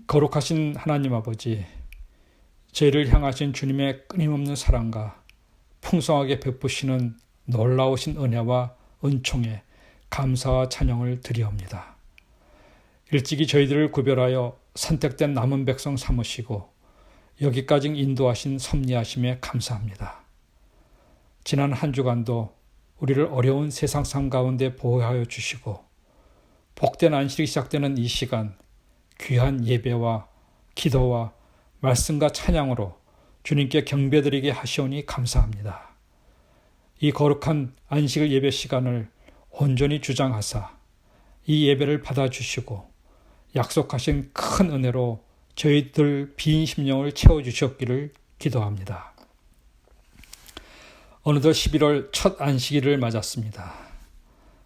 거룩하신 하나님 아버지, 저희를 향하신 주님의 끊임없는 사랑과 풍성하게 베푸시는 놀라우신 은혜와 은총에 감사와 찬양을 드리옵니다. 일찍이 저희들을 구별하여 선택된 남은 백성 삼으시고 여기까지 인도하신 섭리하심에 감사합니다. 지난 한 주간도 우리를 어려운 세상 삶 가운데 보호하여 주시고 복된 안식이 시작되는 이 시간 귀한 예배와 기도와 말씀과 찬양으로 주님께 경배드리게 하시오니 감사합니다. 이 거룩한 안식일 예배 시간을 온전히 주장하사 이 예배를 받아주시고 약속하신 큰 은혜로 저희들 빈 심령을 채워주셨기를 기도합니다. 어느덧 11월 첫 안식일을 맞았습니다.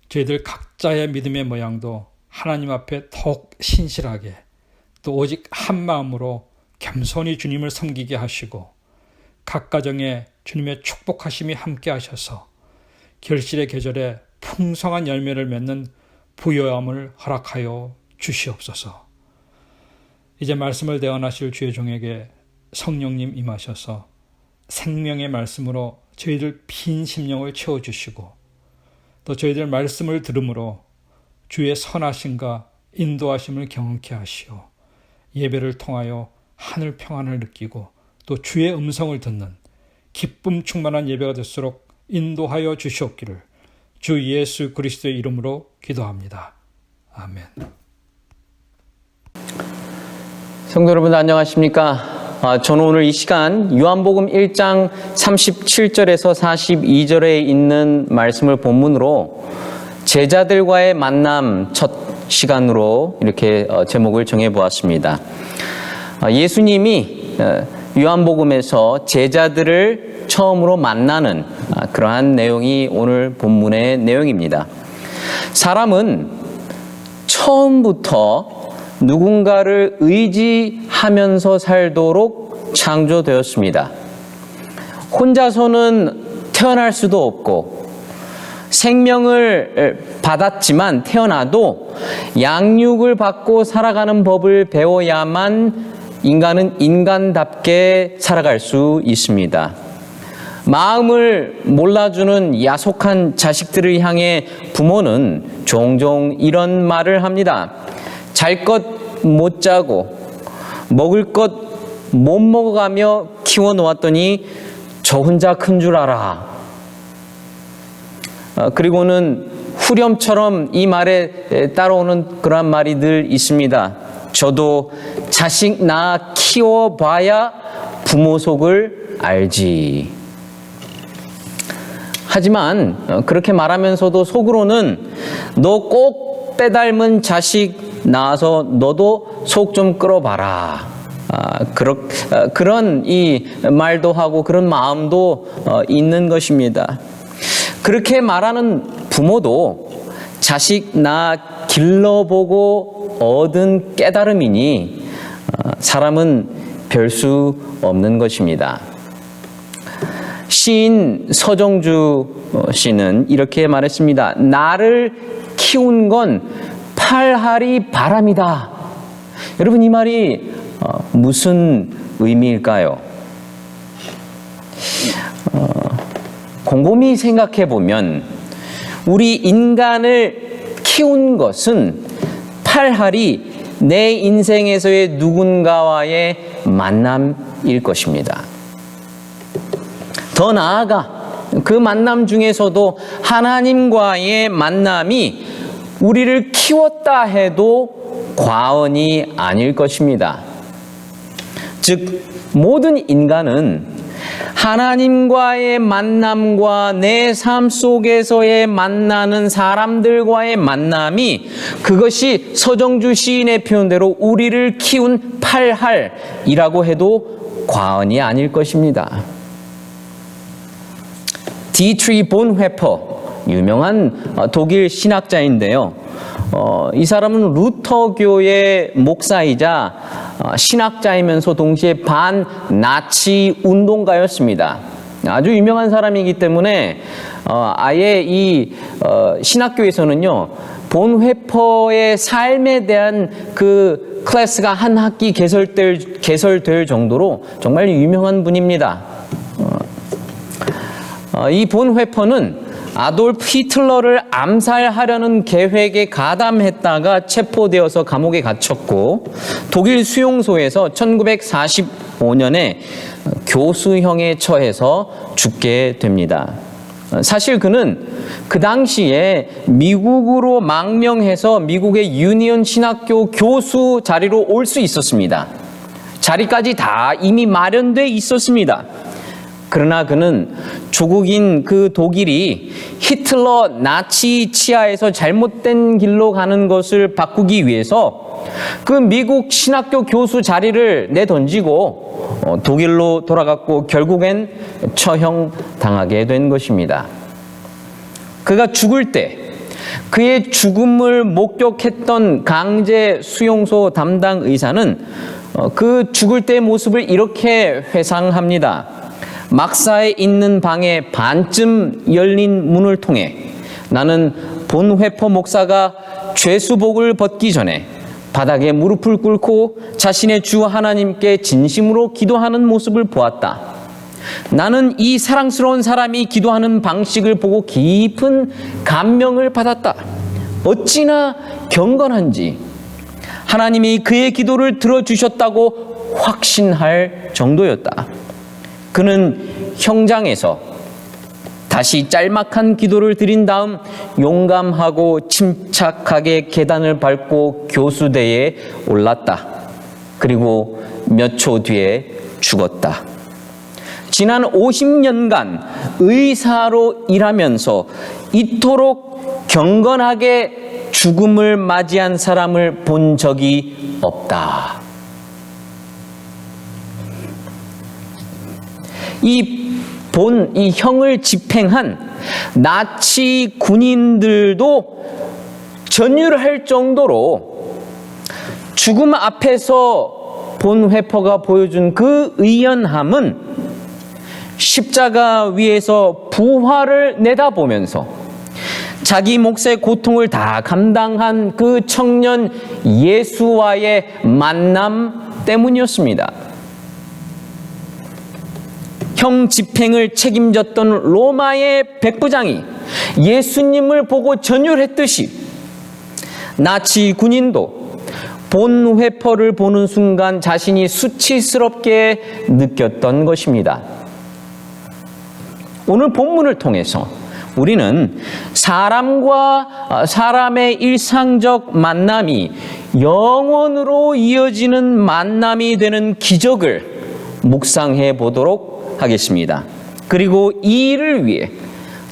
저희들 각자의 믿음의 모양도 하나님 앞에 더욱 신실하게 또 오직 한 마음으로 겸손히 주님을 섬기게 하시고 각 가정에 주님의 축복하심이 함께 하셔서 결실의 계절에 풍성한 열매를 맺는 부요함을 허락하여 주시옵소서. 이제 말씀을 대언하실 주의 종에게 성령님 임하셔서 생명의 말씀으로 저희들 빈 심령을 채워주시고 또 저희들 말씀을 들음으로 주의 선하심과 인도하심을 경험케 하시오 예배를 통하여 하늘 평안을 느끼고 또 주의 음성을 듣는 기쁨 충만한 예배가 될수록 인도하여 주시옵기를 주 예수 그리스도의 이름으로 기도합니다. 아멘. 성도 여러분 안녕하십니까? 저는 오늘 이 시간 요한복음 1장 37절에서 42절에 있는 말씀을 본문으로 제자들과의 만남 첫 시간으로 이렇게 제목을 정해보았습니다. 예수님이 요한복음에서 제자들을 처음으로 만나는 그러한 내용이 오늘 본문의 내용입니다. 사람은 처음부터 누군가를 의지하면서 살도록 창조되었습니다. 혼자서는 태어날 수도 없고 생명을 받았지만 태어나도 양육을 받고 살아가는 법을 배워야만 인간은 인간답게 살아갈 수 있습니다. 마음을 몰라주는 야속한 자식들을 향해 부모는 종종 이런 말을 합니다. 잘 것 못 자고 먹을 것 못 먹어가며 키워놓았더니 저 혼자 큰 줄 알아. 그리고는 후렴처럼 이 말에 따라오는 그런 말이 늘 있습니다. 저도 자식 낳아 키워봐야 부모 속을 알지. 하지만 그렇게 말하면서도 속으로는 너 꼭 빼닮은 자식 낳아서 너도 속 좀 끌어봐라. 그런 이 말도 하고 그런 마음도 있는 것입니다. 그렇게 말하는 부모도 자식 낳아 길러보고 얻은 깨달음이니 사람은 별 수 없는 것입니다. 시인 서정주 씨는 이렇게 말했습니다. 나를 키운 건 팔할이 바람이다. 여러분, 이 말이 무슨 의미일까요? 곰곰이 생각해 보면 우리 인간을 키운 것은 팔할이 내 인생에서의 누군가와의 만남일 것입니다. 더 나아가 그 만남 중에서도 하나님과의 만남이 우리를 키웠다 해도 과언이 아닐 것입니다. 즉, 모든 인간은 하나님과의 만남과 내 삶 속에서의 만나는 사람들과의 만남이 그것이 서정주 시인의 표현대로 우리를 키운 팔할이라고 해도 과언이 아닐 것입니다. 디트리 본회퍼, 유명한 독일 신학자인데요. 이 사람은 루터교의 목사이자 신학자이면서 동시에 반나치 운동가였습니다. 아주 유명한 사람이기 때문에 아예 이 신학교에서는요, 본회퍼의 삶에 대한 그 클래스가 한 학기 개설될 정도로 정말 유명한 분입니다. 이 본회퍼는 아돌프 히틀러를 암살하려는 계획에 가담했다가 체포되어서 감옥에 갇혔고 독일 수용소에서 1945년에 교수형에 처해서 죽게 됩니다. 사실 그는 그 당시에 미국으로 망명해서 미국의 유니온 신학교 교수 자리로 올 수 있었습니다. 자리까지 다 이미 마련돼 있었습니다. 그러나 그는 조국인 그 독일이 히틀러 나치 치하에서 잘못된 길로 가는 것을 바꾸기 위해서 그 미국 신학교 교수 자리를 내던지고 독일로 돌아갔고 결국엔 처형당하게 된 것입니다. 그가 죽을 때 그의 죽음을 목격했던 강제 수용소 담당 의사는 그 죽을 때의 모습을 이렇게 회상합니다. 막사에 있는 방의 반쯤 열린 문을 통해 나는 본회퍼 목사가 죄수복을 벗기 전에 바닥에 무릎을 꿇고 자신의 주 하나님께 진심으로 기도하는 모습을 보았다. 나는 이 사랑스러운 사람이 기도하는 방식을 보고 깊은 감명을 받았다. 어찌나 경건한지 하나님이 그의 기도를 들어주셨다고 확신할 정도였다. 그는 형장에서 다시 짤막한 기도를 드린 다음 용감하고 침착하게 계단을 밟고 교수대에 올랐다. 그리고 몇 초 뒤에 죽었다. 지난 50년간 의사로 일하면서 이토록 경건하게 죽음을 맞이한 사람을 본 적이 없다. 이 형을 집행한 나치 군인들도 전율할 정도로 죽음 앞에서 본회퍼가 보여준 그 의연함은 십자가 위에서 부활을 내다보면서 자기 몫의 고통을 다 감당한 그 청년 예수와의 만남 때문이었습니다. 형 집행을 책임졌던 로마의 백부장이 예수님을 보고 전율했듯이 나치 군인도 본 회포를 보는 순간 자신이 수치스럽게 느꼈던 것입니다. 오늘 본문을 통해서 우리는 사람과 사람의 일상적 만남이 영원으로 이어지는 만남이 되는 기적을 묵상해 보도록 하겠습니다. 그리고 이 일을 위해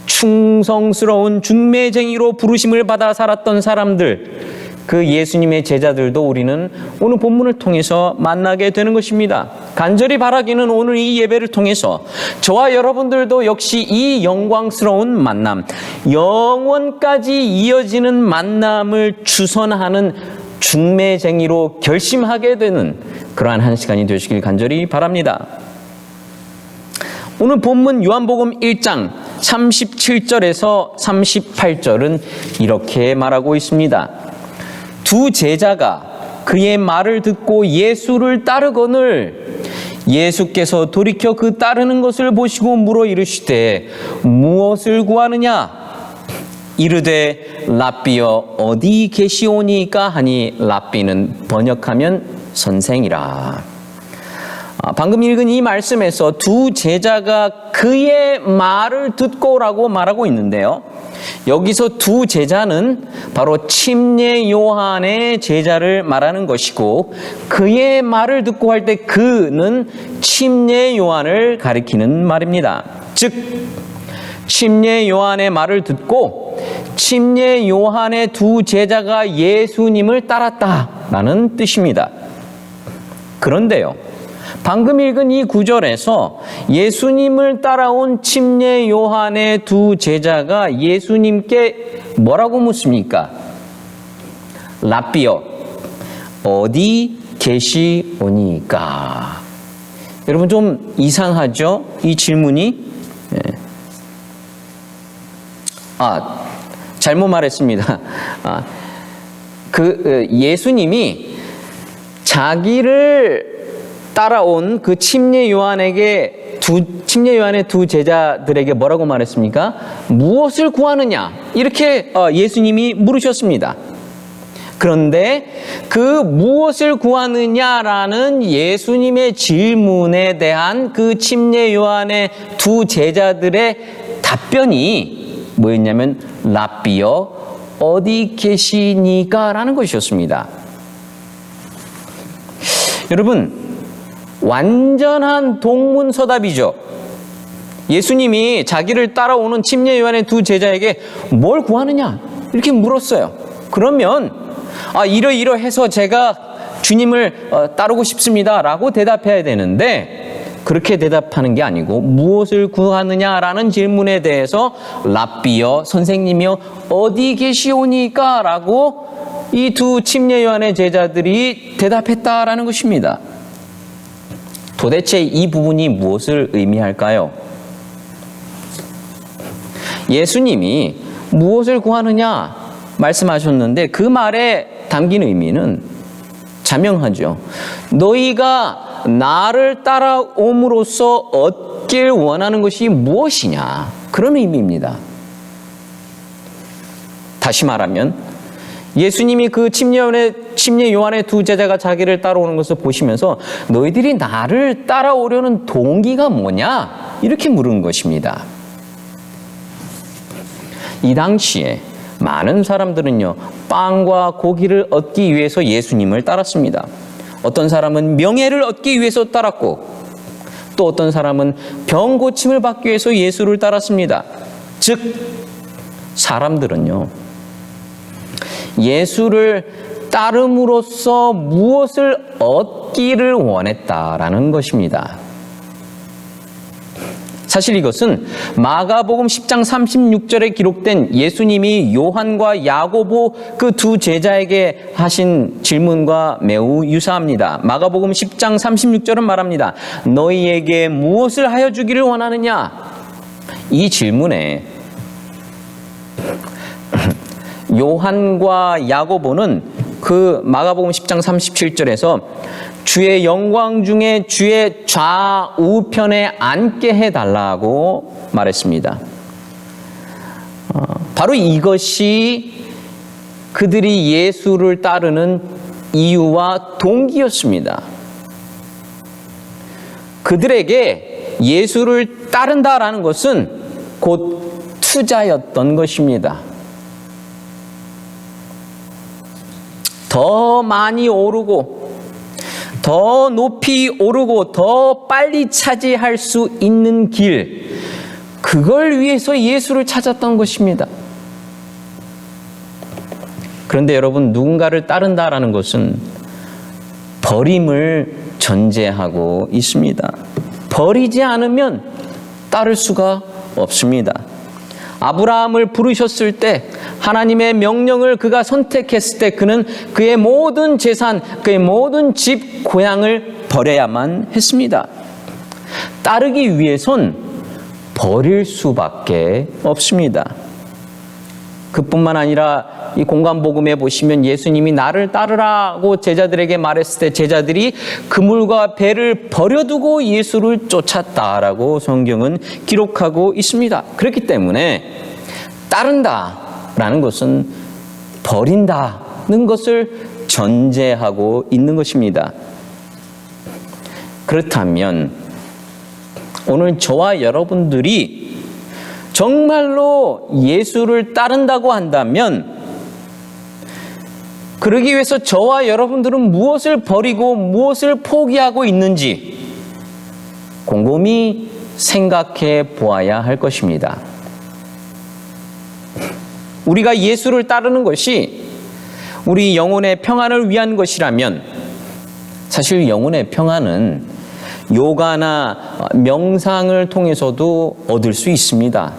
충성스러운 중매쟁이로 부르심을 받아 살았던 사람들, 그 예수님의 제자들도 우리는 오늘 본문을 통해서 만나게 되는 것입니다. 간절히 바라기는 오늘 이 예배를 통해서 저와 여러분들도 역시 이 영광스러운 만남, 영원까지 이어지는 만남을 주선하는 중매쟁이로 결심하게 되는 그러한 한 시간이 되시길 간절히 바랍니다. 오늘 본문 요한복음 1장 37절에서 38절은 이렇게 말하고 있습니다. 두 제자가 그의 말을 듣고 예수를 따르거늘 예수께서 돌이켜 그 따르는 것을 보시고 물어 이르시되 무엇을 구하느냐? 이르되 랍비여 어디 계시오니까 하니 랍비는 번역하면 선생이라. 방금 읽은 이 말씀에서 두 제자가 그의 말을 듣고라고 말하고 있는데요. 여기서 두 제자는 바로 침례 요한의 제자를 말하는 것이고 그의 말을 듣고 할 때 그는 침례 요한을 가리키는 말입니다. 즉 침례 요한의 말을 듣고 침례 요한의 두 제자가 예수님을 따랐다라는 뜻입니다. 그런데요, 방금 읽은 이 구절에서 예수님을 따라온 침례 요한의 두 제자가 예수님께 뭐라고 묻습니까? 랍비여 어디 계시오니까? 여러분 좀 이상하죠? 이 질문이? 잘못 말했습니다. 예수님이 자기를 따라온 그 침례 요한의 두 제자들에게 뭐라고 말했습니까? 무엇을 구하느냐? 이렇게 예수님이 물으셨습니다. 그런데 그 무엇을 구하느냐라는 예수님의 질문에 대한 그 침례 요한의 두 제자들의 답변이 뭐였냐면 랍비여 어디 계시니까 라는 것이었습니다. 여러분, 완전한 동문서답이죠. 예수님이 자기를 따라오는 침례 요한의 두 제자에게 뭘 구하느냐 이렇게 물었어요. 그러면 이러이러해서 제가 주님을 따르고 싶습니다 라고 대답해야 되는데 그렇게 대답하는 게 아니고 무엇을 구하느냐라는 질문에 대해서 랍비여 선생님이여 어디 계시오니까 라고 이 두 침례 요한의 제자들이 대답했다라는 것입니다. 도대체 이 부분이 무엇을 의미할까요? 예수님이 무엇을 구하느냐 말씀하셨는데 그 말에 담긴 의미는 자명하죠. 너희가 나를 따라옴으로써 얻길 원하는 것이 무엇이냐? 그런 의미입니다. 다시 말하면 예수님이 그 침례 요한의 두 제자가 자기를 따라오는 것을 보시면서 너희들이 나를 따라오려는 동기가 뭐냐? 이렇게 물은 것입니다. 이 당시에 많은 사람들은요, 빵과 고기를 얻기 위해서 예수님을 따랐습니다. 어떤 사람은 명예를 얻기 위해서 따랐고 또 어떤 사람은 병 고침을 받기 위해서 예수를 따랐습니다. 즉 사람들은요, 예수를 따름으로써 무엇을 얻기를 원했다라는 것입니다. 사실 이것은 마가복음 10장 36절에 기록된 예수님이 요한과 야고보 그 두 제자에게 하신 질문과 매우 유사합니다. 마가복음 10장 36절은 말합니다. 너희에게 무엇을 하여 주기를 원하느냐? 이 질문에 요한과 야고보는 그 마가복음 10장 37절에서 주의 영광 중에 주의 좌우편에 앉게 해달라고 말했습니다. 바로 이것이 그들이 예수를 따르는 이유와 동기였습니다. 그들에게 예수를 따른다라는 것은 곧 투자였던 것입니다. 더 많이 오르고 더 높이 오르고 더 빨리 차지할 수 있는 길, 그걸 위해서 예수를 찾았던 것입니다. 그런데 여러분, 누군가를 따른다라는 것은 버림을 전제하고 있습니다. 버리지 않으면 따를 수가 없습니다. 아브라함을 부르셨을 때, 하나님의 명령을 그가 선택했을 때 그는 그의 모든 재산, 그의 모든 집, 고향을 버려야만 했습니다. 따르기 위해선 버릴 수밖에 없습니다. 그뿐만 아니라 이 공간복음에 보시면 예수님이 나를 따르라고 제자들에게 말했을 때 제자들이 그물과 배를 버려두고 예수를 쫓았다라고 성경은 기록하고 있습니다. 그렇기 때문에 따른다라는 것은 버린다는 것을 전제하고 있는 것입니다. 그렇다면 오늘 저와 여러분들이 정말로 예수를 따른다고 한다면 그러기 위해서 저와 여러분들은 무엇을 버리고 무엇을 포기하고 있는지 곰곰이 생각해 보아야 할 것입니다. 우리가 예수를 따르는 것이 우리 영혼의 평안을 위한 것이라면 사실 영혼의 평안은 요가나 명상을 통해서도 얻을 수 있습니다.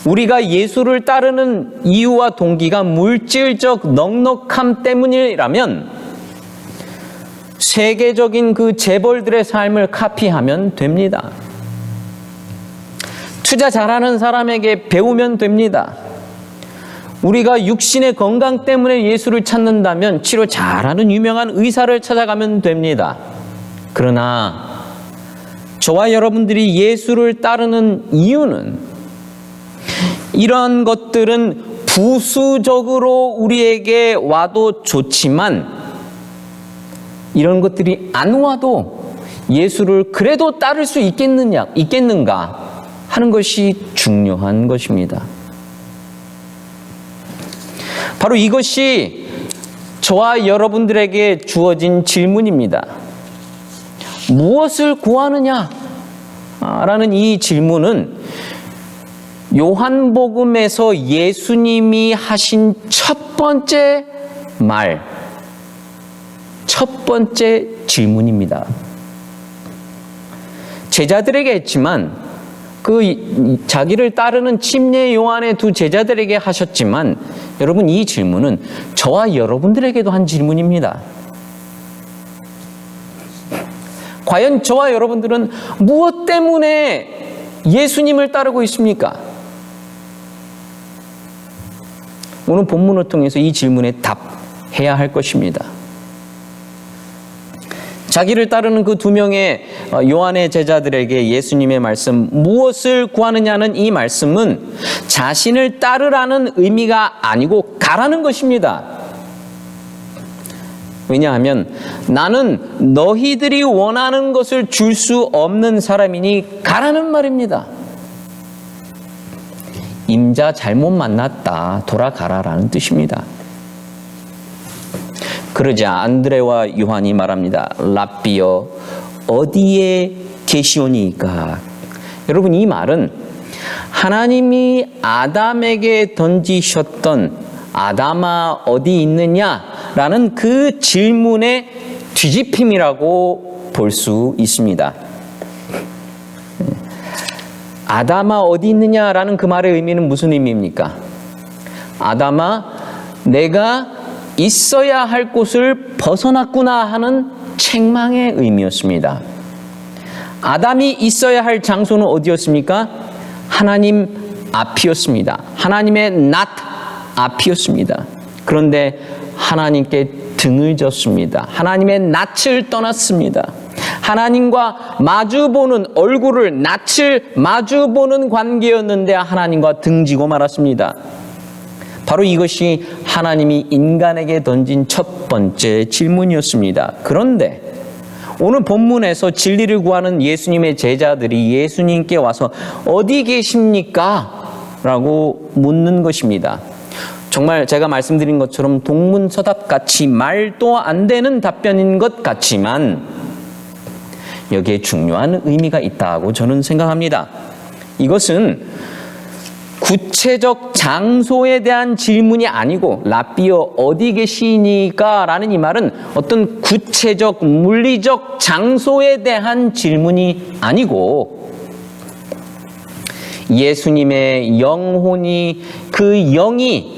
우리가 예수를 따르는 이유와 동기가 물질적 넉넉함 때문이라면 세계적인 그 재벌들의 삶을 카피하면 됩니다. 투자 잘하는 사람에게 배우면 됩니다. 우리가 육신의 건강 때문에 예수를 찾는다면 치료 잘하는 유명한 의사를 찾아가면 됩니다. 그러나 저와 여러분들이 예수를 따르는 이유는 이런 것들은 부수적으로 우리에게 와도 좋지만 이런 것들이 안 와도 예수를 그래도 따를 수 있겠는가 하는 것이 중요한 것입니다. 바로 이것이 저와 여러분들에게 주어진 질문입니다. 무엇을 구하느냐? 라는 이 질문은 요한복음에서 예수님이 하신 첫 번째 말, 첫 번째 질문입니다. 제자들에게 했지만 그 자기를 따르는 침례 요한의 두 제자들에게 하셨지만 여러분, 이 질문은 저와 여러분들에게도 한 질문입니다. 과연 저와 여러분들은 무엇 때문에 예수님을 따르고 있습니까? 오늘 본문을 통해서 이 질문에 답해야 할 것입니다. 자기를 따르는 그 두 명의 요한의 제자들에게 예수님의 말씀, 무엇을 구하느냐는 이 말씀은 자신을 따르라는 의미가 아니고 가라는 것입니다. 왜냐하면 나는 너희들이 원하는 것을 줄 수 없는 사람이니 가라는 말입니다. 임자 잘못 만났다, 돌아가라라는 뜻입니다. 그러자 안드레와 요한이 말합니다. 랍비여, 어디에 계시오니까? 여러분, 이 말은 하나님이 아담에게 던지셨던 아담아 어디 있느냐라는 그 질문의 뒤집힘이라고 볼 수 있습니다. 아담아 어디 있느냐라는 그 말의 의미는 무슨 의미입니까? 아담아 내가 있어야 할 곳을 벗어났구나 하는 책망의 의미였습니다. 아담이 있어야 할 장소는 어디였습니까? 하나님 앞이었습니다. 하나님의 낫 앞이었습니다. 그런데 하나님께 등을 졌습니다. 하나님의 낯을 떠났습니다. 하나님과 마주보는 얼굴을 낯을 마주보는 관계였는데 하나님과 등지고 말았습니다. 바로 이것이 하나님이 인간에게 던진 첫 번째 질문이었습니다. 그런데 오늘 본문에서 진리를 구하는 예수님의 제자들이 예수님께 와서 어디 계십니까? 라고 묻는 것입니다. 정말 제가 말씀드린 것처럼 동문서답같이 말도 안 되는 답변인 것 같지만 여기에 중요한 의미가 있다고 저는 생각합니다. 이것은 구체적 장소에 대한 질문이 아니고 라삐어 어디 계시니까 라는 이 말은 어떤 구체적 물리적 장소에 대한 질문이 아니고 예수님의 영혼이 그 영이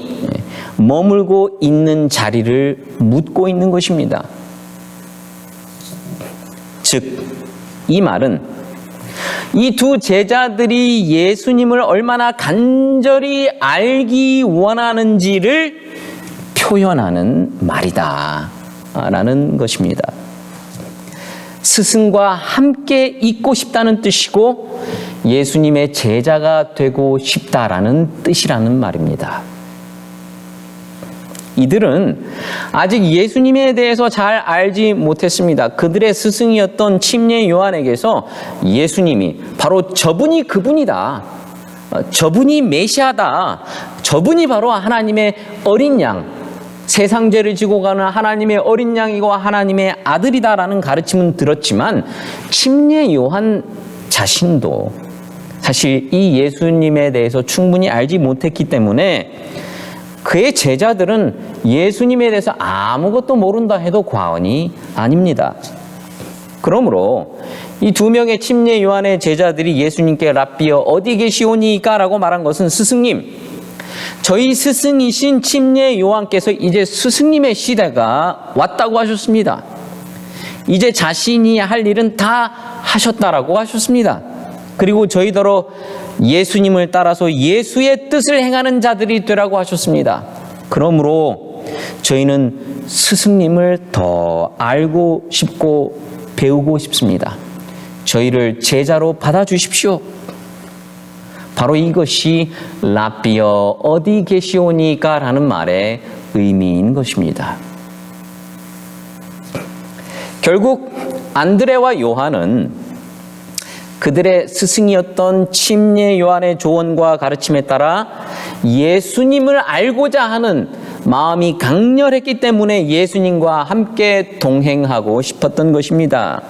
머물고 있는 자리를 묻고 있는 것입니다. 즉, 이 말은 이 두 제자들이 예수님을 얼마나 간절히 알기 원하는지를 표현하는 말이다 라는 것입니다. 스승과 함께 있고 싶다는 뜻이고 예수님의 제자가 되고 싶다라는 뜻이라는 말입니다. 이들은 아직 예수님에 대해서 잘 알지 못했습니다. 그들의 스승이었던 침례 요한에게서 예수님이 바로 저분이 그분이다. 저분이 메시아다. 저분이 바로 하나님의 어린 양, 세상 죄를 지고 가는 하나님의 어린 양이고 하나님의 아들이다라는 가르침은 들었지만 침례 요한 자신도 사실 이 예수님에 대해서 충분히 알지 못했기 때문에 그의 제자들은 예수님에 대해서 아무것도 모른다 해도 과언이 아닙니다. 그러므로 이 두 명의 침례 요한의 제자들이 예수님께 라삐어 어디 계시오니까 라고 말한 것은 스승님, 저희 스승이신 침례 요한께서 이제 스승님의 시대가 왔다고 하셨습니다. 이제 자신이 할 일은 다 하셨다라고 하셨습니다. 그리고 저희더러 예수님을 따라서 예수의 뜻을 행하는 자들이 되라고 하셨습니다. 그러므로 저희는 스승님을 더 알고 싶고 배우고 싶습니다. 저희를 제자로 받아주십시오. 바로 이것이 라삐어 어디 계시오니까 라는 말의 의미인 것입니다. 결국 안드레와 요한은 그들의 스승이었던 침례 요한의 조언과 가르침에 따라 예수님을 알고자 하는 마음이 강렬했기 때문에 예수님과 함께 동행하고 싶었던 것입니다.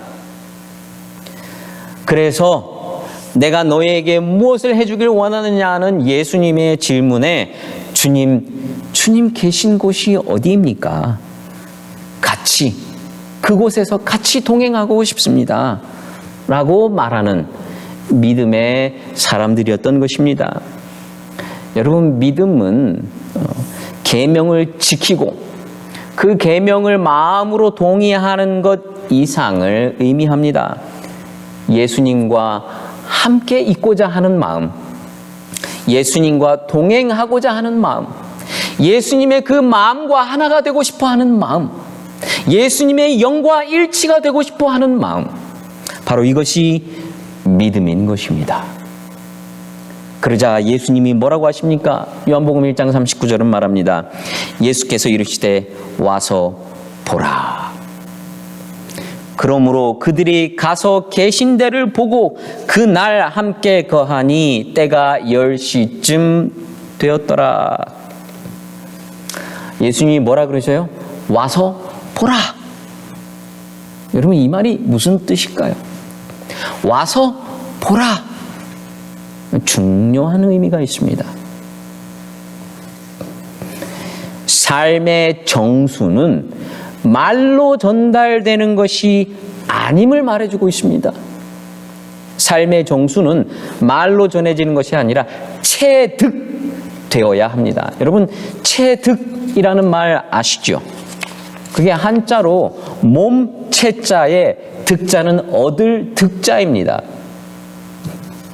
그래서 내가 너에게 무엇을 해주길 원하느냐 하는 예수님의 질문에 주님 계신 곳이 어디입니까? 그곳에서 같이 동행하고 싶습니다. 라고 말하는 믿음의 사람들이었던 것입니다. 여러분, 믿음은 계명을 지키고 그 계명을 마음으로 동의하는 것 이상을 의미합니다. 예수님과 함께 있고자 하는 마음, 예수님과 동행하고자 하는 마음, 예수님의 그 마음과 하나가 되고 싶어 하는 마음, 예수님의 영과 일치가 되고 싶어 하는 마음, 바로 이것이 믿음인 것입니다. 그러자 예수님이 뭐라고 하십니까? 요한복음 1장 39절은 말합니다. 예수께서 이르시되 와서 보라. 그러므로 그들이 가서 계신 데를 보고 그날 함께 거하니 때가 10시쯤 되었더라. 예수님이 뭐라 그러셔요? 와서 보라. 여러분, 이 말이 무슨 뜻일까요? 와서 보라. 중요한 의미가 있습니다. 삶의 정수는 말로 전달되는 것이 아님을 말해주고 있습니다. 삶의 정수는 말로 전해지는 것이 아니라 체득되어야 합니다. 여러분, 체득이라는 말 아시죠? 그게 한자로 몸 체자에 득자는 얻을 득자입니다.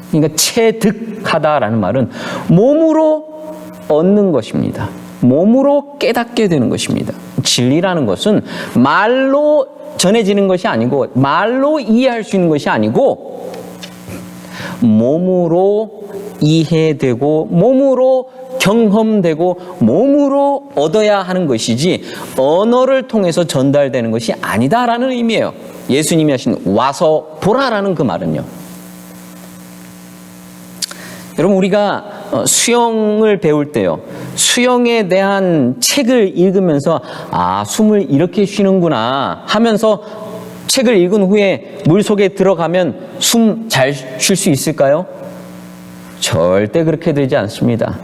그러니까 체득하다라는 말은 몸으로 얻는 것입니다. 몸으로 깨닫게 되는 것입니다. 진리라는 것은 말로 전해지는 것이 아니고, 말로 이해할 수 있는 것이 아니고, 몸으로 이해되고 몸으로 경험되고 몸으로 얻어야 하는 것이지 언어를 통해서 전달되는 것이 아니다라는 의미예요. 예수님이 하신 와서 보라라는 그 말은요. 여러분, 우리가 수영을 배울 때요, 수영에 대한 책을 읽으면서 숨을 이렇게 쉬는구나 하면서 책을 읽은 후에 물속에 들어가면 숨 잘 쉴 수 있을까요? 절대 그렇게 되지 않습니다.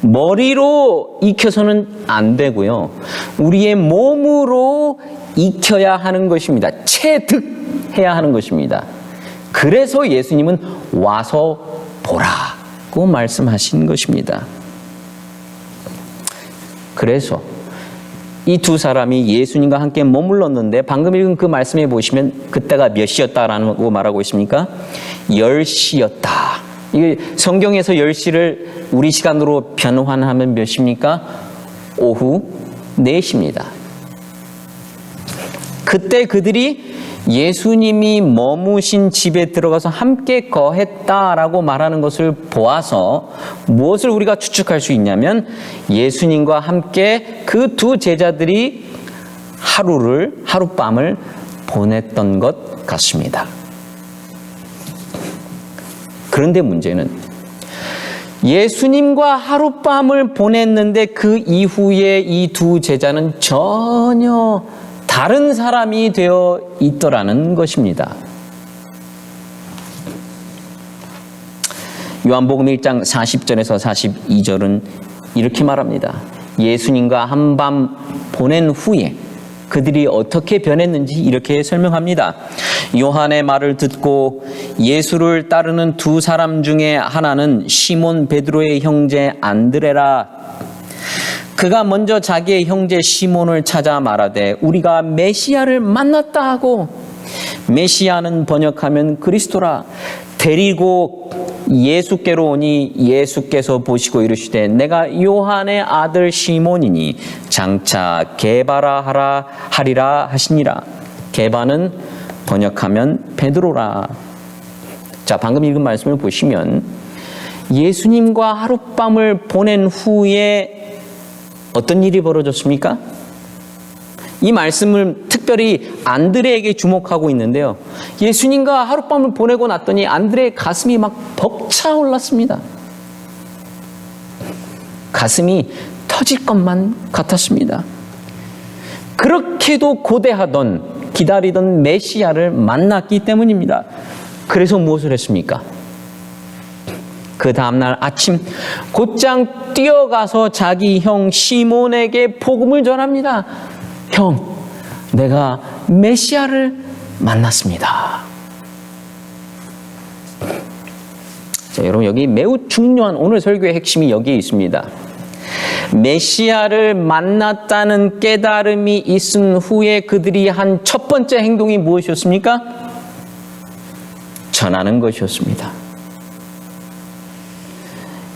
머리로 익혀서는 안 되고요, 우리의 몸으로 익혀야 하는 것입니다. 체득해야 하는 것입니다. 그래서 예수님은 와서 보라고 말씀하신 것입니다. 그래서 이 두 사람이 예수님과 함께 머물렀는데, 방금 읽은 그 말씀에 보시면 그때가 몇 시였다라고 말하고 있습니까? 10시였다. 이게 성경에서 10시를 우리 시간으로 변환하면 몇 시입니까? 오후 4시입니다. 그때 그들이 예수님이 머무신 집에 들어가서 함께 거했다라고 말하는 것을 보아서 무엇을 우리가 추측할 수 있냐면, 예수님과 함께 그 두 제자들이 하룻밤을 보냈던 것 같습니다. 그런데 문제는 예수님과 하룻밤을 보냈는데 그 이후에 이 두 제자는 전혀 다른 사람이 되어 있더라는 것입니다. 요한복음 1장 40절에서 42절은 이렇게 말합니다. 예수님과 한밤 보낸 후에 그들이 어떻게 변했는지 이렇게 설명합니다. 요한의 말을 듣고 예수를 따르는 두 사람 중에 하나는 시몬 베드로의 형제 안드레라. 그가 먼저 자기의 형제 시몬을 찾아 말하되 우리가 메시아를 만났다 하고, 메시아는 번역하면 그리스도라. 데리고 예수께로 오니 예수께서 보시고 이르시되 내가 요한의 아들 시몬이니 장차 게바라 하리라 하시니라. 게바는 번역하면 베드로라. 자, 방금 읽은 말씀을 보시면 예수님과 하룻밤을 보낸 후에 어떤 일이 벌어졌습니까? 이 말씀을 특별히 안드레에게 주목하고 있는데요, 예수님과 하룻밤을 보내고 났더니 안드레의 가슴이 막 벅차올랐습니다. 가슴이 터질 것만 같았습니다. 그렇게도 고대하던, 기다리던 메시아를 만났기 때문입니다. 그래서 무엇을 했습니까? 그 다음날 아침 곧장 뛰어가서 자기 형 시몬에게 복음을 전합니다. 형, 내가 메시아를 만났습니다. 자, 여러분, 여기 매우 중요한 오늘 설교의 핵심이 여기에 있습니다. 메시아를 만났다는 깨달음이 있은 후에 그들이 한 첫 번째 행동이 무엇이었습니까? 전하는 것이었습니다.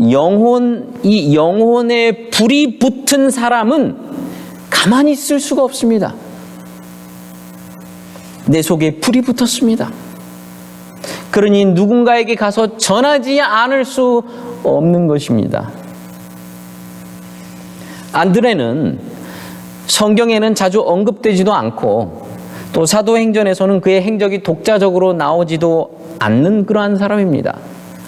이 영혼에 불이 붙은 사람은 가만히 있을 수가 없습니다. 내 속에 불이 붙었습니다. 그러니 누군가에게 가서 전하지 않을 수 없는 것입니다. 안드레는 성경에는 자주 언급되지도 않고 또 사도행전에서는 그의 행적이 독자적으로 나오지도 않는 그러한 사람입니다.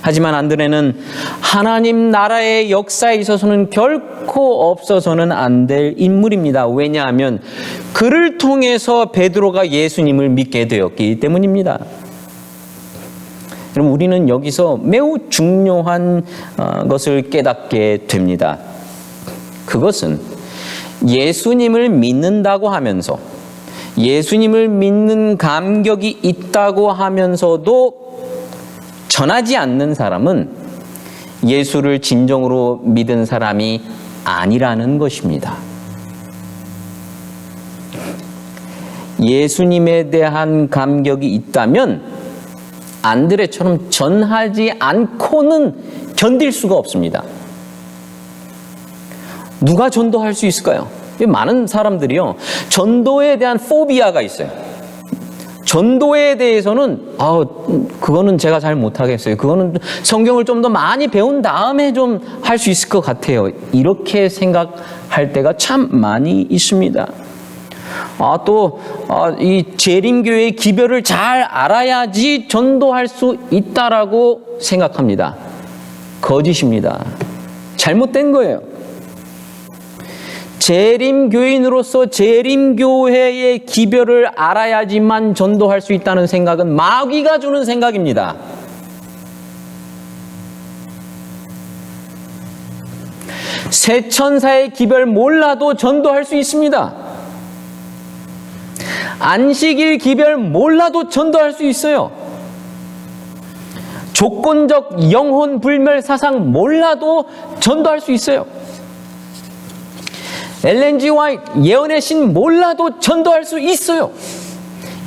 하지만 안드레는 하나님 나라의 역사에 있어서는 결코 없어서는 안 될 인물입니다. 왜냐하면 그를 통해서 베드로가 예수님을 믿게 되었기 때문입니다. 여러분, 우리는 여기서 매우 중요한 것을 깨닫게 됩니다. 그것은 예수님을 믿는다고 하면서 예수님을 믿는 감격이 있다고 하면서도 전하지 않는 사람은 예수를 진정으로 믿은 사람이 아니라는 것입니다. 예수님에 대한 감격이 있다면 안드레처럼 전하지 않고는 견딜 수가 없습니다. 누가 전도할 수 있을까요? 많은 사람들이요, 전도에 대한 포비아가 있어요. 전도에 대해서는 그거는 제가 잘 못하겠어요. 그거는 성경을 좀 더 많이 배운 다음에 좀 할 수 있을 것 같아요. 이렇게 생각할 때가 참 많이 있습니다. 이 재림교회의 기별을 잘 알아야지 전도할 수 있다라고 생각합니다. 거짓입니다. 잘못된 거예요. 재림교인으로서 재림교회의 기별을 알아야지만 전도할 수 있다는 생각은 마귀가 주는 생각입니다. 새 천사의 기별 몰라도 전도할 수 있습니다. 안식일 기별 몰라도 전도할 수 있어요. 조건적 영혼 불멸 사상 몰라도 전도할 수 있어요. 엘렌 G 화이트 예언의 신 몰라도 전도할 수 있어요.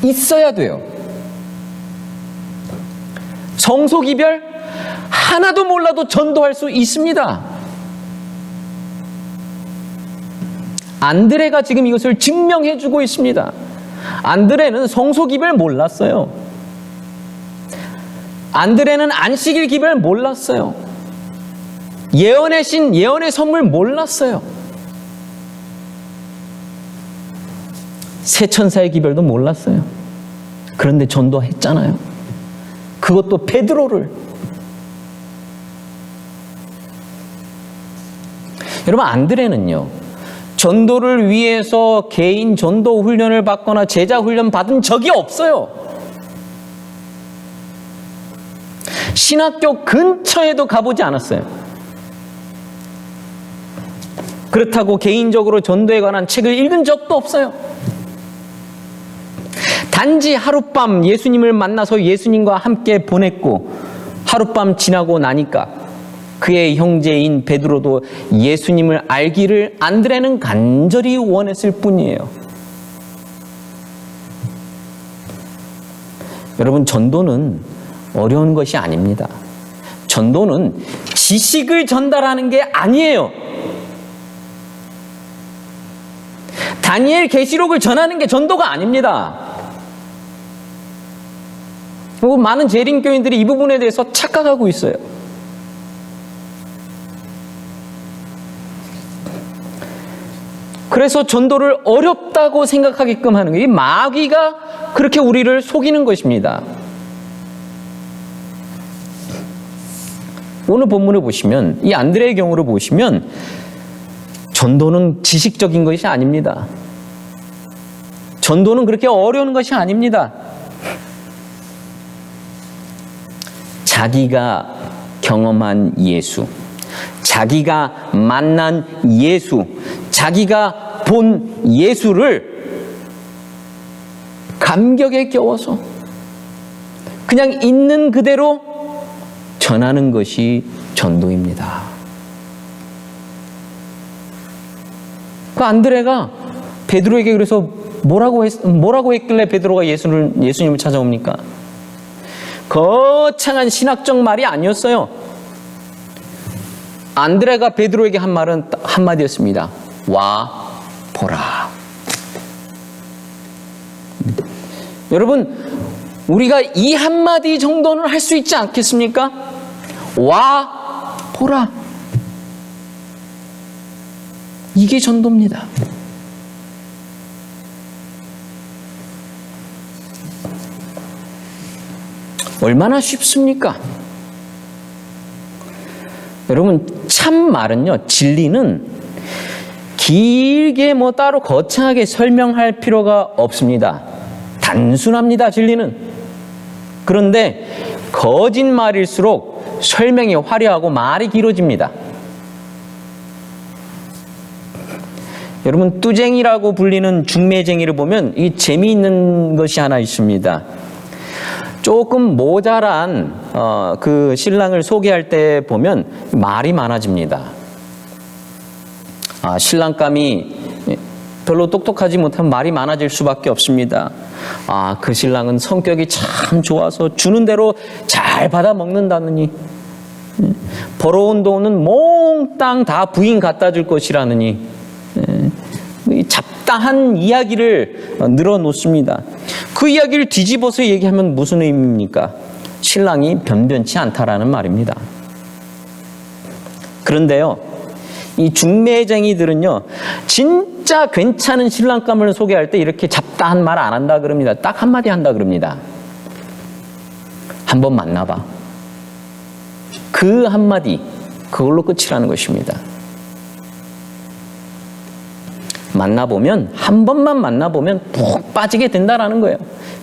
있어야 돼요. 성소 기별 하나도 몰라도 전도할 수 있습니다. 안드레가 지금 이것을 증명해 주고 있습니다. 안드레는 성소 기별 몰랐어요. 안드레는 안식일 기별 몰랐어요. 예언의 신, 예언의 선물 몰랐어요. 새 천사의 기별도 몰랐어요. 그런데 전도했잖아요. 그것도 베드로를. 여러분, 안드레는요, 전도를 위해서 개인 전도 훈련을 받거나 제자 훈련 받은 적이 없어요. 신학교 근처에도 가보지 않았어요. 그렇다고 개인적으로 전도에 관한 책을 읽은 적도 없어요. 단지 하룻밤 예수님을 만나서 예수님과 함께 보냈고, 하룻밤 지나고 나니까 그의 형제인 베드로도 예수님을 알기를 안드레는 간절히 원했을 뿐이에요. 여러분, 전도는 어려운 것이 아닙니다. 전도는 지식을 전달하는 게 아니에요. 다니엘 계시록을 전하는 게 전도가 아닙니다. 많은 재림교인들이 이 부분에 대해서 착각하고 있어요. 그래서 전도를 어렵다고 생각하게끔 하는 거예요. 이 마귀가 그렇게 우리를 속이는 것입니다. 오늘 본문을 보시면, 이 안드레의 경우를 보시면 전도는 지식적인 것이 아닙니다. 전도는 그렇게 어려운 것이 아닙니다. 자기가 경험한 예수, 자기가 만난 예수, 자기가 본 예수를 감격에 겨워서 그냥 있는 그대로 전하는 것이 전도입니다. 그 안드레가 베드로에게 그래서 뭐라고 했길래 베드로가 예수님을 찾아옵니까? 거창한 신학적 말이 아니었어요. 안드레가 베드로에게 한 말은 한마디였습니다. 와 보라. 여러분, 우리가 이 한마디 정도는 할 수 있지 않겠습니까? 와 보라. 이게 전도입니다. 얼마나 쉽습니까? 여러분, 참 말은요, 진리는 길게 따로 거창하게 설명할 필요가 없습니다. 단순합니다, 진리는. 그런데 거짓말일수록 설명이 화려하고 말이 길어집니다. 여러분, 뚜쟁이라고 불리는 중매쟁이를 보면 이 재미있는 것이 하나 있습니다. 조금 모자란 그 신랑을 소개할 때 보면 말이 많아집니다. 신랑감이 별로 똑똑하지 못하면 말이 많아질 수밖에 없습니다. 그 신랑은 성격이 참 좋아서 주는 대로 잘 받아 먹는다느니, 벌어온 돈은 몽땅 다 부인 갖다 줄 것이라느니, 잡다한 이야기를 늘어놓습니다. 그 이야기를 뒤집어서 얘기하면 무슨 의미입니까? 신랑이 변변치 않다라는 말입니다. 그런데요, 이 중매쟁이들은요, 진짜 괜찮은 신랑감을 소개할 때 이렇게 잡다한 말 안 한다 그럽니다. 딱 한마디 한다 그럽니다. 한번 만나봐. 그 한마디, 그걸로 끝이라는 것입니다. 만나보면, 한 번만 만나보면 푹 빠지게 된다라는 거예요.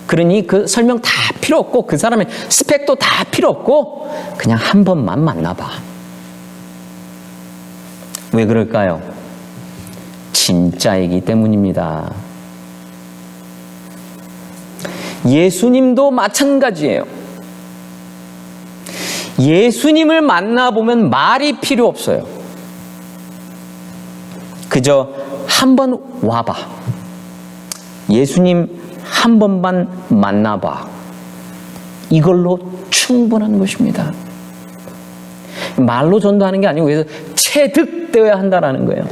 그러니 그 설명 다 필요 없고, 그 사람의 스펙도 다 필요 없고, 그냥 한 번만 만나봐. 왜 그럴까요? 진짜이기 때문입니다. 예수님도 마찬가지예요. 예수님을 만나보면 말이 필요 없어요. 그저 한 번 와봐. 예수님 한 번만 만나봐. 이걸로 충분한 것입니다. 말로 전도하는 게 아니고 그래서 체득되어야 한다는 거예요.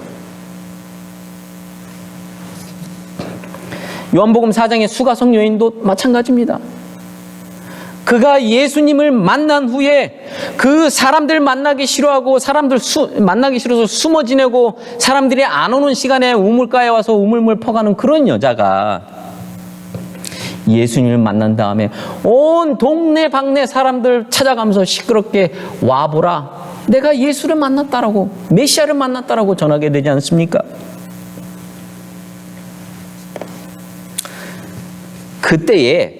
요한복음 4장의 수가성 여인도 마찬가지입니다. 그가 예수님을 만난 후에 그 사람들 만나기 싫어하고 사람들 만나기 싫어서 숨어 지내고 사람들이 안 오는 시간에 우물가에 와서 우물물 퍼가는 그런 여자가 예수님을 만난 다음에 온 동네 방네 사람들 찾아가면서 시끄럽게 와보라, 내가 예수를 만났다라고, 메시아를 만났다라고 전하게 되지 않습니까? 그때에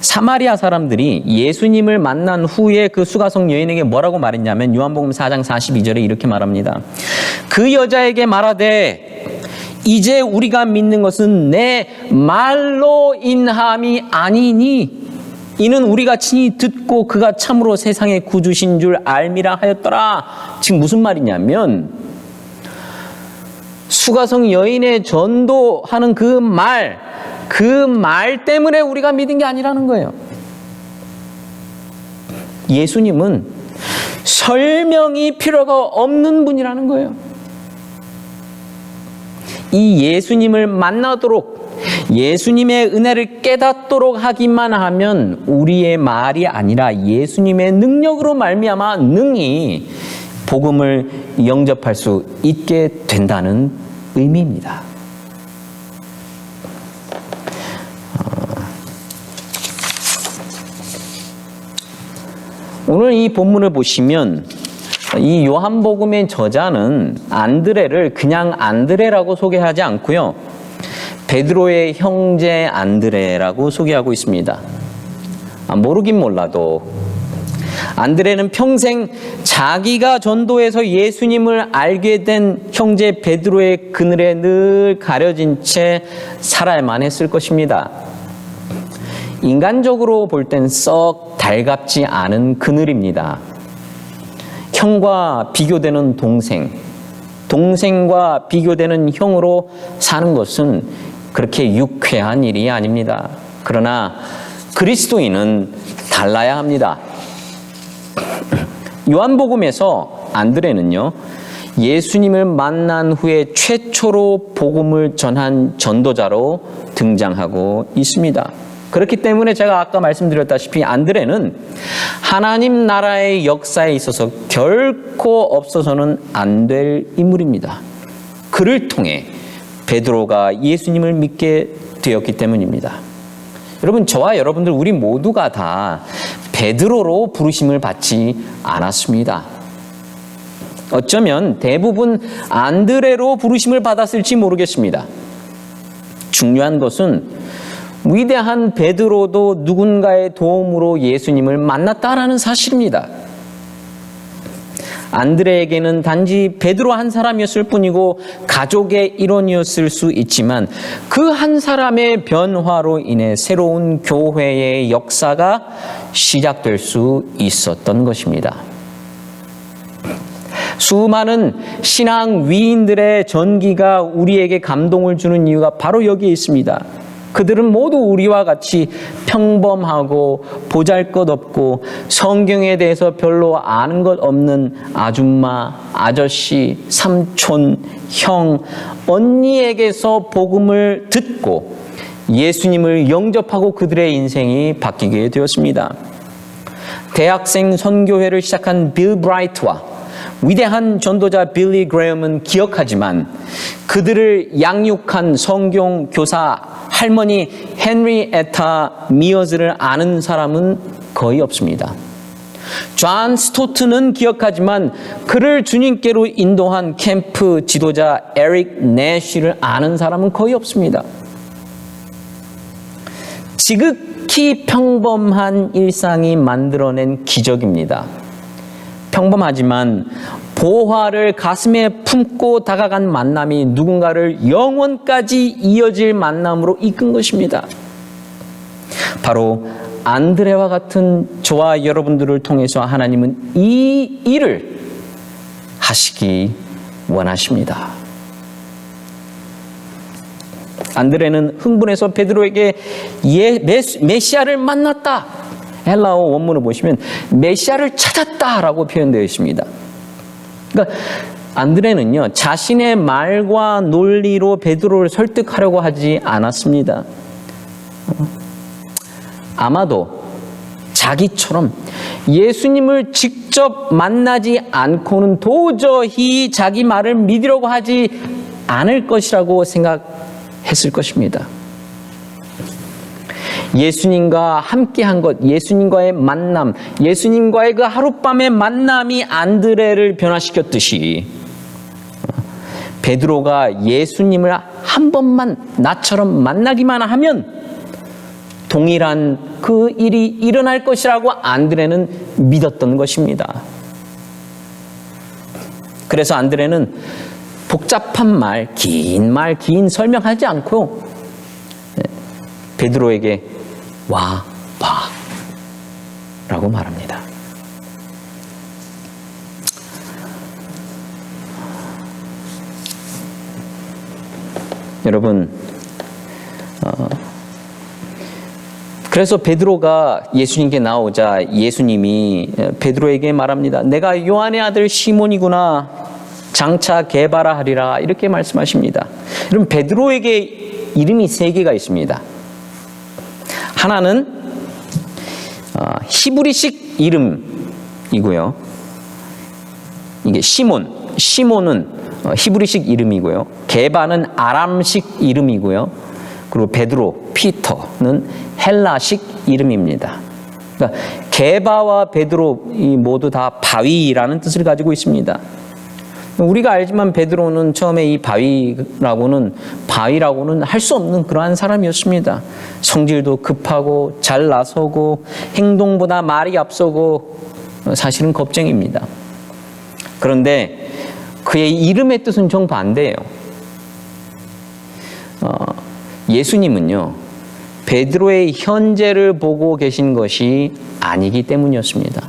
사마리아 사람들이 예수님을 만난 후에 그 수가성 여인에게 뭐라고 말했냐면 요한복음 4장 42절에 이렇게 말합니다. 그 여자에게 말하되 이제 우리가 믿는 것은 내 말로 인함이 아니니 이는 우리가 친히 듣고 그가 참으로 세상의 구주신 줄 알미라 하였더라. 지금 무슨 말이냐면 수가성 여인의 전도하는 그 말 때문에 우리가 믿은 게 아니라는 거예요. 예수님은 설명이 필요가 없는 분이라는 거예요. 이 예수님을 만나도록 예수님의 은혜를 깨닫도록 하기만 하면 우리의 말이 아니라 예수님의 능력으로 말미암아 능히 복음을 영접할 수 있게 된다는 의미입니다. 오늘 이 본문을 보시면 이 요한복음의 저자는 안드레를 그냥 안드레라고 소개하지 않고요, 베드로의 형제 안드레라고 소개하고 있습니다. 모르긴 몰라도 안드레는 평생 자기가 전도해서 예수님을 알게 된 형제 베드로의 그늘에 늘 가려진 채 살아야만 했을 것입니다. 인간적으로 볼 땐 썩 달갑지 않은 그늘입니다. 형과 비교되는 동생과 비교되는 형으로 사는 것은 그렇게 유쾌한 일이 아닙니다. 그러나 그리스도인은 달라야 합니다. 요한복음에서 안드레는요, 예수님을 만난 후에 최초로 복음을 전한 전도자로 등장하고 있습니다. 그렇기 때문에 제가 아까 말씀드렸다시피 안드레는 하나님 나라의 역사에 있어서 결코 없어서는 안 될 인물입니다. 그를 통해 베드로가 예수님을 믿게 되었기 때문입니다. 여러분, 저와 여러분들 우리 모두가 다 베드로로 부르심을 받지 않았습니다. 어쩌면 대부분 안드레로 부르심을 받았을지 모르겠습니다. 중요한 것은 위대한 베드로도 누군가의 도움으로 예수님을 만났다라는 사실입니다. 안드레에게는 단지 베드로 한 사람이었을 뿐이고 가족의 일원이었을 수 있지만 그 한 사람의 변화로 인해 새로운 교회의 역사가 시작될 수 있었던 것입니다. 수많은 신앙 위인들의 전기가 우리에게 감동을 주는 이유가 바로 여기에 있습니다. 그들은 모두 우리와 같이 평범하고 보잘것없고 성경에 대해서 별로 아는 것 없는 아줌마, 아저씨, 삼촌, 형, 언니에게서 복음을 듣고 예수님을 영접하고 그들의 인생이 바뀌게 되었습니다. 대학생 선교회를 시작한 빌 브라이트와 위대한 전도자 빌리 그레엄은 기억하지만 그들을 양육한 성경 교사 할머니 헨리에타 미어즈를 아는 사람은 거의 없습니다. 존 스토트는 기억하지만 그를 주님께로 인도한 캠프 지도자 에릭 내쉬를 아는 사람은 거의 없습니다. 지극히 평범한 일상이 만들어낸 기적입니다. 평범하지만 보화를 가슴에 품고 다가간 만남이 누군가를 영원까지 이어질 만남으로 이끈 것입니다. 바로 안드레와 같은 저와 여러분들을 통해서 하나님은 이 일을 하시기 원하십니다. 안드레는 흥분해서 베드로에게 메시아를 만났다. 헬라어 원문을 보시면 메시아를 찾았다라고 표현되어 있습니다. 그러니까 안드레는요, 자신의 말과 논리로 베드로를 설득하려고 하지 않았습니다. 아마도 자기처럼 예수님을 직접 만나지 않고는 도저히 자기 말을 믿으려고 하지 않을 것이라고 생각했을 것입니다. 예수님과 함께한 것, 예수님과의 만남, 예수님과의 그 하룻밤의 만남이 안드레를 변화시켰듯이 베드로가 예수님을 한 번만 나처럼 만나기만 하면 동일한 그 일이 일어날 것이라고 안드레는 믿었던 것입니다. 그래서 안드레는 복잡한 말, 긴 설명하지 않고 베드로에게 와 봐 라고 말합니다. 여러분, 그래서 베드로가 예수님께 나오자 예수님이 베드로에게 말합니다. 내가 요한의 아들 시몬이구나. 장차 게바라 하리라. 이렇게 말씀하십니다. 여러분, 베드로에게 이름이 3개가 있습니다. 하나는 히브리식 이름이고요. 이게 시몬은 히브리식 이름이고요. 게바는 아람식 이름이고요. 그리고 베드로, 피터는 헬라식 이름입니다. 그러니까 게바와 베드로 이 모두 다 바위라는 뜻을 가지고 있습니다. 우리가 알지만 베드로는 처음에 이 바위라고는 할 수 없는 그러한 사람이었습니다. 성질도 급하고 잘 나서고 행동보다 말이 앞서고 사실은 겁쟁입니다. 그런데 그의 이름의 뜻은 정반대예요. 예수님은요, 베드로의 현재를 보고 계신 것이 아니기 때문이었습니다.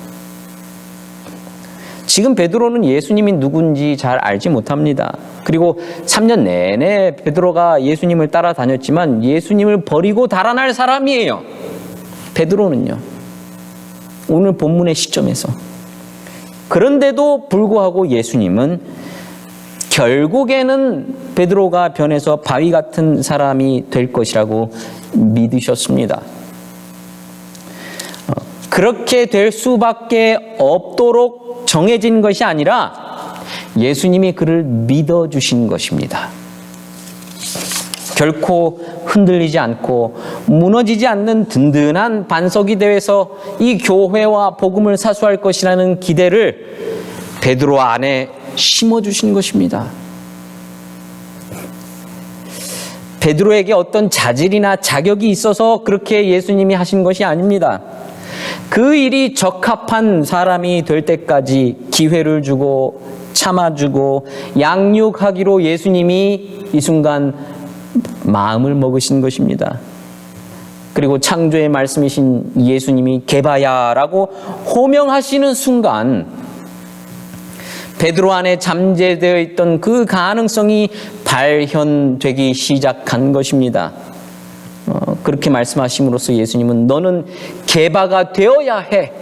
지금 베드로는 예수님이 누군지 잘 알지 못합니다. 그리고 3년 내내 베드로가 예수님을 따라다녔지만 예수님을 버리고 달아날 사람이에요. 베드로는요. 오늘 본문의 시점에서. 그런데도 불구하고 예수님은 결국에는 베드로가 변해서 바위 같은 사람이 될 것이라고 믿으셨습니다. 그렇게 될 수밖에 없도록 정해진 것이 아니라 예수님이 그를 믿어주신 것입니다. 결코 흔들리지 않고 무너지지 않는 든든한 반석이 되어서 이 교회와 복음을 사수할 것이라는 기대를 베드로 안에 심어주신 것입니다. 베드로에게 어떤 자질이나 자격이 있어서 그렇게 예수님이 하신 것이 아닙니다. 그 일이 적합한 사람이 될 때까지 기회를 주고 참아주고 양육하기로 예수님이 이 순간 마음을 먹으신 것입니다. 그리고 창조의 말씀이신 예수님이 게바야라고 호명하시는 순간 베드로 안에 잠재되어 있던 그 가능성이 발현되기 시작한 것입니다. 그렇게 말씀하심으로써 예수님은 너는 게바가 되어야 해.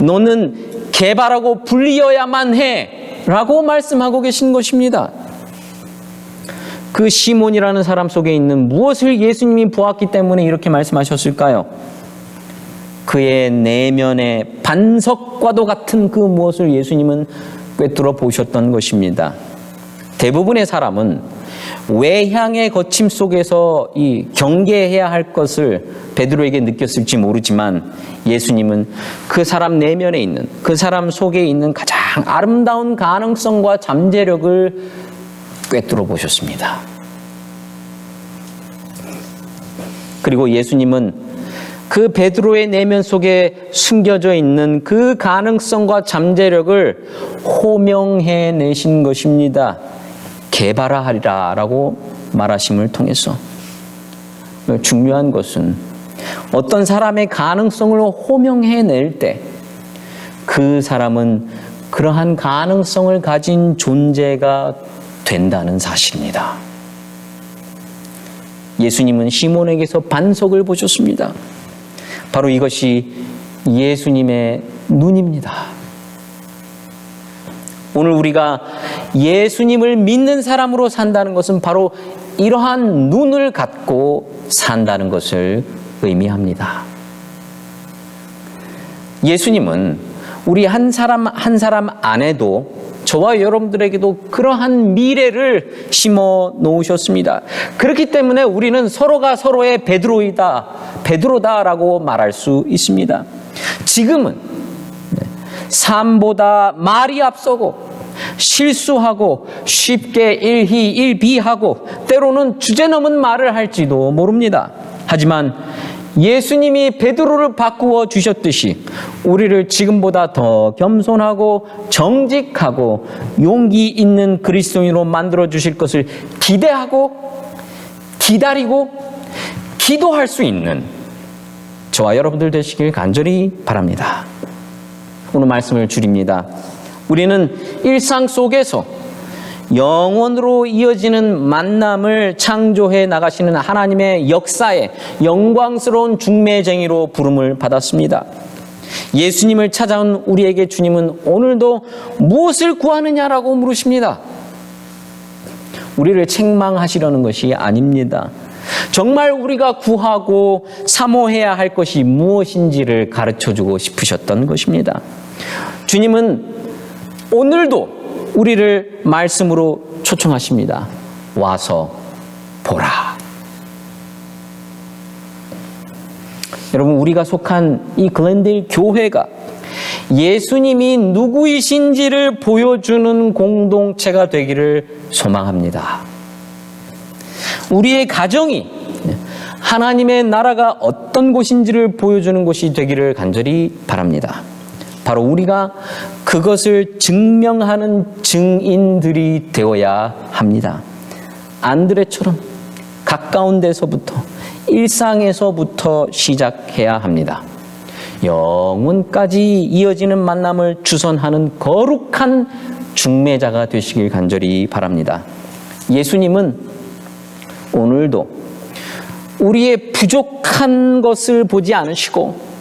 너는 게바라고 불리어야만 해. 라고 말씀하고 계신 것입니다. 그 시몬이라는 사람 속에 있는 무엇을 예수님이 보았기 때문에 이렇게 말씀하셨을까요? 그의 내면의 반석과도 같은 그 무엇을 예수님은 꿰뚫어 보셨던 것입니다. 대부분의 사람은 외향의 거침 속에서 이 경계해야 할 것을 베드로에게 느꼈을지 모르지만 예수님은 그 사람 내면에 있는, 그 사람 속에 있는 가장 아름다운 가능성과 잠재력을 꿰뚫어 보셨습니다. 그리고 예수님은 그 베드로의 내면 속에 숨겨져 있는 그 가능성과 잠재력을 호명해 내신 것입니다. 개발하리라 라고 말하심을 통해서. 중요한 것은 어떤 사람의 가능성을 호명해 낼 때 그 사람은 그러한 가능성을 가진 존재가 된다는 사실입니다. 예수님은 시몬에게서 반석을 보셨습니다. 바로 이것이 예수님의 눈입니다. 오늘 우리가 예수님을 믿는 사람으로 산다는 것은 바로 이러한 눈을 갖고 산다는 것을 의미합니다. 예수님은 우리 한 사람 한 사람 안에도 저와 여러분들에게도 그러한 미래를 심어 놓으셨습니다. 그렇기 때문에 우리는 서로가 서로의 베드로다라고 말할 수 있습니다. 지금은 삶보다 말이 앞서고 실수하고 쉽게 일희일비하고 때로는 주제넘은 말을 할지도 모릅니다. 하지만 예수님이 베드로를 바꾸어 주셨듯이 우리를 지금보다 더 겸손하고 정직하고 용기 있는 그리스도인으로 만들어 주실 것을 기대하고 기다리고 기도할 수 있는 저와 여러분들 되시길 간절히 바랍니다. 오늘 말씀을 줄입니다. 우리는 일상 속에서 영원으로 이어지는 만남을 창조해 나가시는 하나님의 역사에 영광스러운 중매쟁이로 부름을 받았습니다. 예수님을 찾아온 우리에게 주님은 오늘도 무엇을 구하느냐라고 물으십니다. 우리를 책망하시려는 것이 아닙니다. 정말 우리가 구하고 사모해야 할 것이 무엇인지를 가르쳐주고 싶으셨던 것입니다. 주님은 오늘도 우리를 말씀으로 초청하십니다. 와서 보라. 여러분, 우리가 속한 이 글렌데일 교회가 예수님이 누구이신지를 보여주는 공동체가 되기를 소망합니다. 우리의 가정이 하나님의 나라가 어떤 곳인지를 보여주는 곳이 되기를 간절히 바랍니다. 바로 우리가 그것을 증명하는 증인들이 되어야 합니다. 안드레처럼 가까운 데서부터 일상에서부터 시작해야 합니다. 영혼까지 이어지는 만남을 주선하는 거룩한 중매자가 되시길 간절히 바랍니다. 예수님은 오늘도 우리의 부족한 것을 보지 않으시고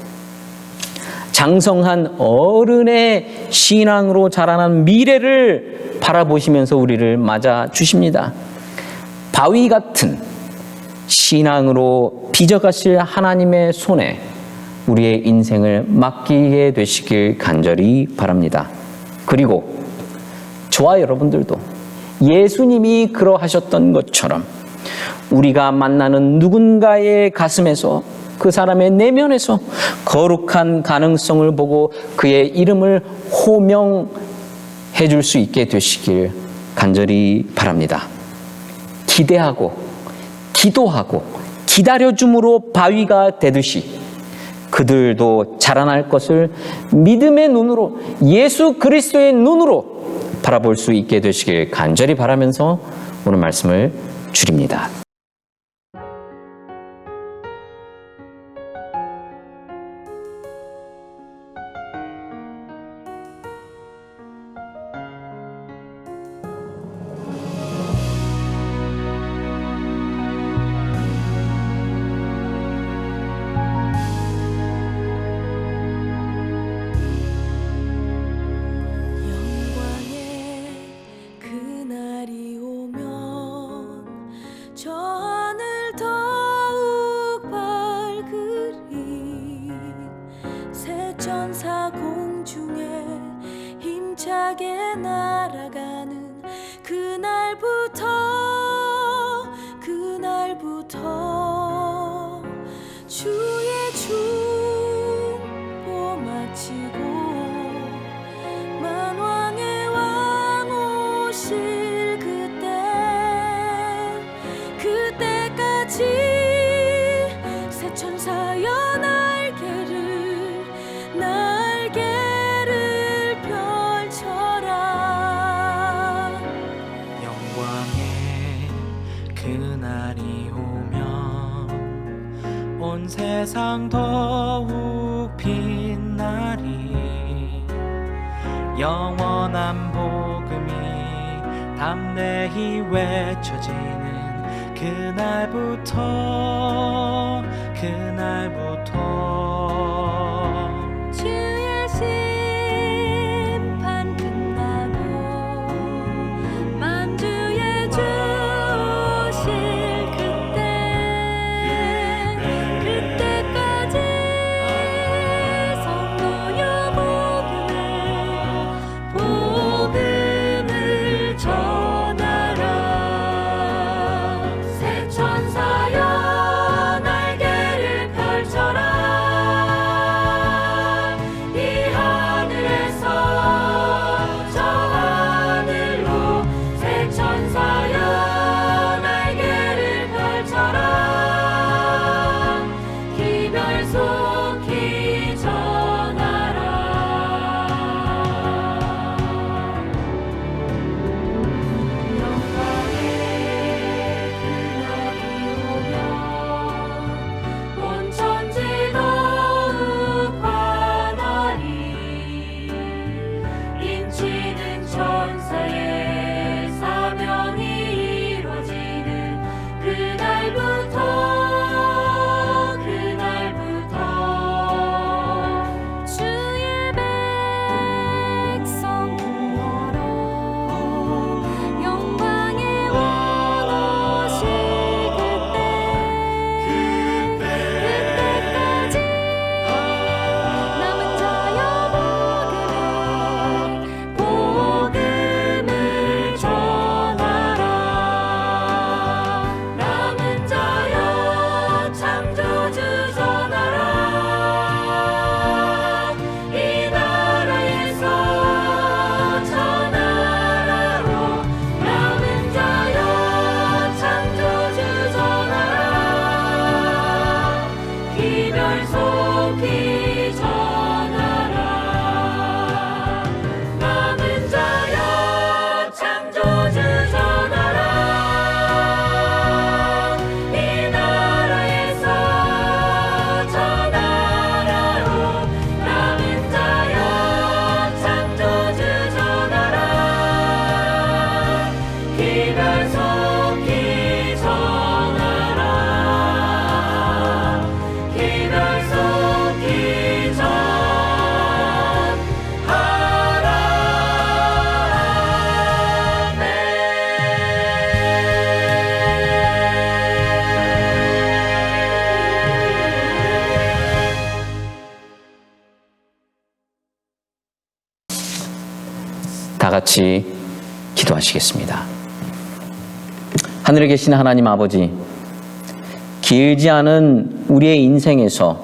장성한 어른의 신앙으로 자라난 미래를 바라보시면서 우리를 맞아 주십니다. 바위 같은 신앙으로 빚어가실 하나님의 손에 우리의 인생을 맡기게 되시길 간절히 바랍니다. 그리고 저와 여러분들도 예수님이 그러하셨던 것처럼 우리가 만나는 누군가의 가슴에서 그 사람의 내면에서 거룩한 가능성을 보고 그의 이름을 호명해 줄 수 있게 되시길 간절히 바랍니다. 기대하고 기도하고 기다려줌으로 바위가 되듯이 그들도 자라날 것을 믿음의 눈으로, 예수 그리스도의 눈으로 바라볼 수 있게 되시길 간절히 바라면서 오늘 말씀을 줄입니다. 저 하늘 더욱 밝으리 새 천사 공중에 힘차게 날아가는 그날부터 주의 중보 마치고 만왕의 왕 오실 그때까지 새 천사여 날개를 펼쳐라. 영광의 그날이 오면 온 세상 더욱 빛나리. 영원한 복음이 담대히 외쳐지는 그날부터 주의 심판 끝나고 만주의 주 오실 그때까지 성도여 복음을 전하라. 새 천사여 날개를 펼쳐라. 이 하늘에서 저 하늘로 새 천사여 날개를 펼쳐라. 기별 속히 전하라. 영광의 그날이 오면 온 천지 더욱 환하리. 인치는 천사의 사명이 이루어지는 그날부터 주의 백성 구하러 영광의 왕 오실 그때까지 남은 자여 복음을 전하라. 남은 자여 창조주 전하라. 이 나라에서 저 나라로 남은 자여 창조주 전하라. 기별 속히 전하라. 남은 자여 창조주 전하라. 이 나라에서 저 나라로 남은 자여 창조주 전하라. 기별 속히 전하라. 기별 속히 다 같이 기도하시겠습니다. 하늘에 계신 하나님 아버지, 길지 않은 우리의 인생에서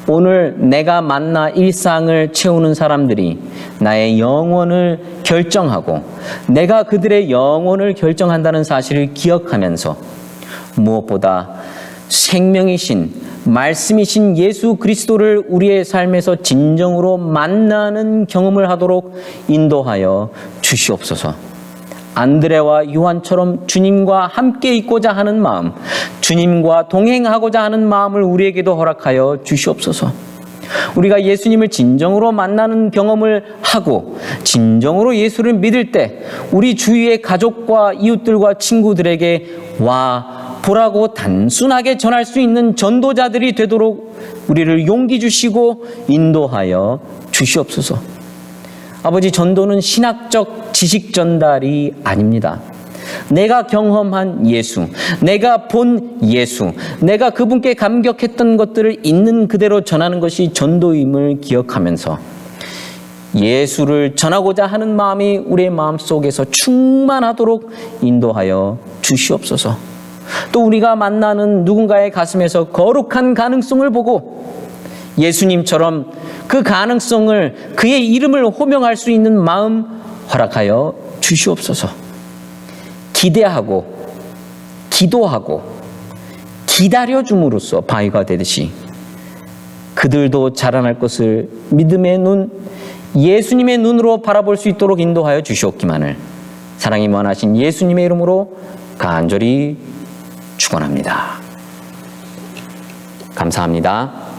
오늘 내가 만나 일상을 채우는 사람들이 나의 영혼을 결정하고 내가 그들의 영혼을 결정한다는 사실을 기억하면서 무엇보다 생명이신 말씀이신 예수 그리스도를 우리의 삶에서 진정으로 만나는 경험을 하도록 인도하여 주시옵소서. 안드레와 요한처럼 주님과 함께 있고자 하는 마음, 주님과 동행하고자 하는 마음을 우리에게도 허락하여 주시옵소서. 우리가 예수님을 진정으로 만나는 경험을 하고 진정으로 예수를 믿을 때 우리 주위의 가족과 이웃들과 친구들에게 와 보라고 단순하게 전할 수 있는 전도자들이 되도록 우리를 용기 주시고 인도하여 주시옵소서. 아버지, 전도는 신학적 지식 전달이 아닙니다. 내가 경험한 예수, 내가 본 예수, 내가 그분께 감격했던 것들을 있는 그대로 전하는 것이 전도임을 기억하면서 예수를 전하고자 하는 마음이 우리의 마음속에서 충만하도록 인도하여 주시옵소서. 또 우리가 만나는 누군가의 가슴에서 거룩한 가능성을 보고 예수님처럼 그 가능성을, 그의 이름을 호명할 수 있는 마음 허락하여 주시옵소서. 기대하고 기도하고 기다려줌으로써 바위가 되듯이 그들도 자라날 것을 믿음의 눈, 예수님의 눈으로 바라볼 수 있도록 인도하여 주시옵기만을 사랑이 무한하신 예수님의 이름으로 간절히 축원합니다. 감사합니다.